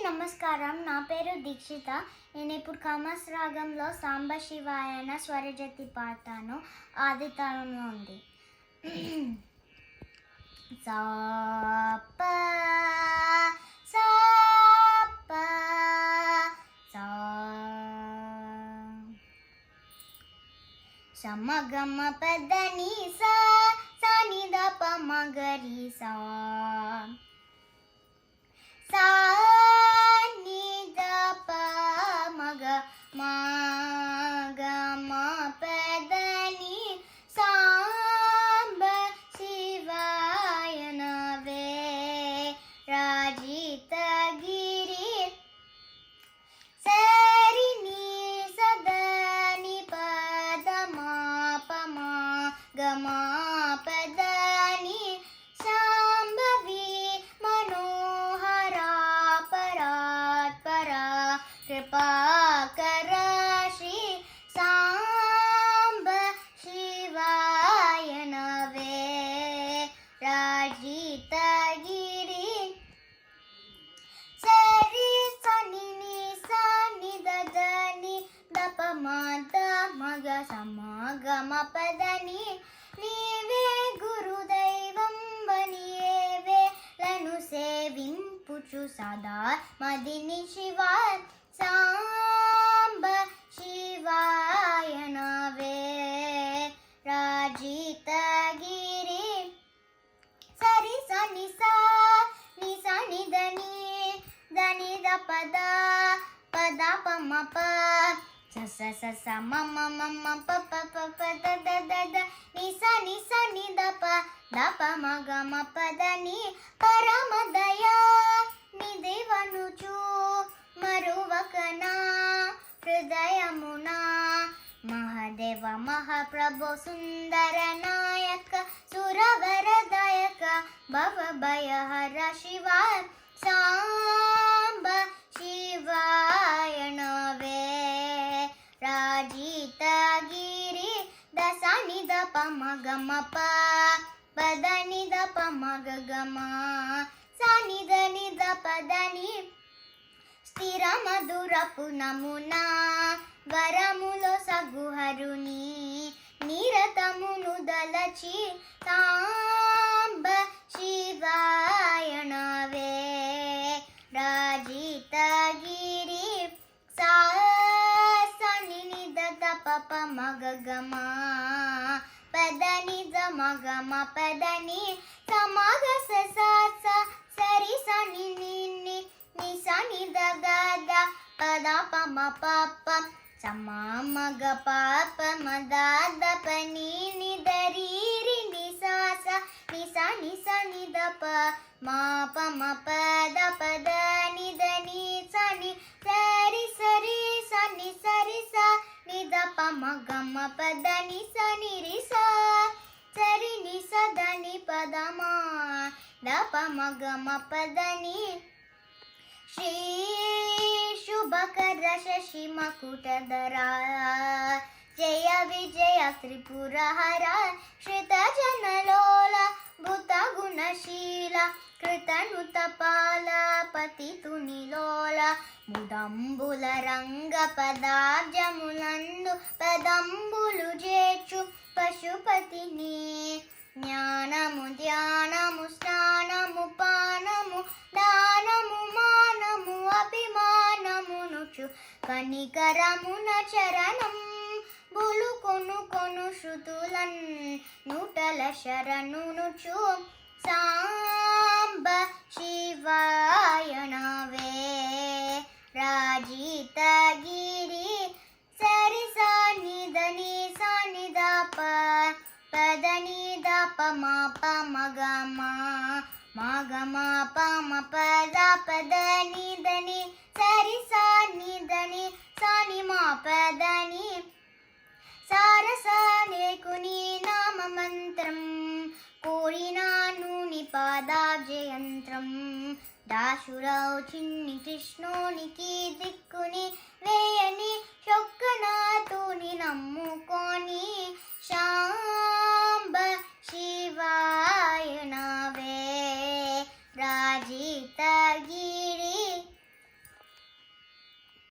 నమస్కారం. నా పేరు దీక్షిత. నేను ఇప్పుడు కమస్ రాగంలో సాంబ శివాయన స్వరజతి పాడతాను. ఆది తాళంలో ఉంది. సా ప సా ప సా సమగమ పదని సా సాని ద ప మగరి సా సా ని ద ప మగ మా గ మ పదని సాంబ శివాయ నవే రాజిత గిరి సరి ని సదని పద మా ప మా గ మా పదని శాంభవి మనోహరా పరాత్పరా కృపాకర శ్రీ సాంబ శివాయ నవే రాజిత గిరి సరి సని ని సని దని దప మాత మగ సమగమ పదని నీవే గురుదైవం వనియేవే లను సేవింపుచు సదా మదిని శివ సాంబ శివాయ నవే రాజిత గిరి సరి సని సా ని సని దని ద పద పద ప మ ప స స స స మ మ మ మ ప ప ప ప ద ద ద ద ని స ని ద ప మ గ మ ప ద ని పరమ దయా నిధివనుచు మరువకనా హృదయమునా మహాదేవ మహాప్రభు సుందర నాయక సురవరదాయక భవ భయహర శివ సాంబ శివాయ నవే రాజిత గిరి దసని ద ప మగ మ ప పదని ద ప మగ గ మ సని దని ద పదని స్థిర మధురపు నమునా వరములో సగుహరుని నిరతమును దలచి సాంబ శివాయ నవే రాజిత గిరి సా సని ని ద ద ప ప మగ గ మ పదని ద మగ మ పదని సమగ స స స సరి సని ని ని ని సని ద ద ద పద ప మ ప ప సమ మగ ప ప మ ద ద ప ని ని ద రి రి ని స స ని ద ప మా ప మ ప ద ప ద ని ద ని స ని సరి సరి సని సరి స ని ద ప మ గ మ ప ద ని స ని రి స సరి ని స ద ని ప ద మ ద ప మ గ మ ప ద ని శ్రీ శుభకర శశి మకుటధరా జయ విజయ త్రిపురహర శ్రిత జనలోల భూత గుణశీల కృతనుతపాల పతితునిలోల ముదంబుల రంగ పదాబ్జములందు పదంబులు చేర్చు పశుపతిని జ్ఞానము ధ్యానము స్నానము పానము దానము మానము అభిమానమునుచు కనికరమున చరణం బులు కొను కొను శృతులన్ నూటల శరణునుచు సాంబ శివాయ నవే రాజిత గిరి సరి సాని దని సాని ద ప పదని ద ప మ ప మ గ మ గ మ ప మ ప ద ప ద ని ద ని సరి సా ని ద ని సా ని మ ప ద ని సారస లేకుని నామ మంత్రం కోరినాను ని పాదాబ్జయంత్రం దాశురవు చిన్ని కృష్ణునికి దిక్కుని వేయని చొక్కనాతోని నమ్ముకో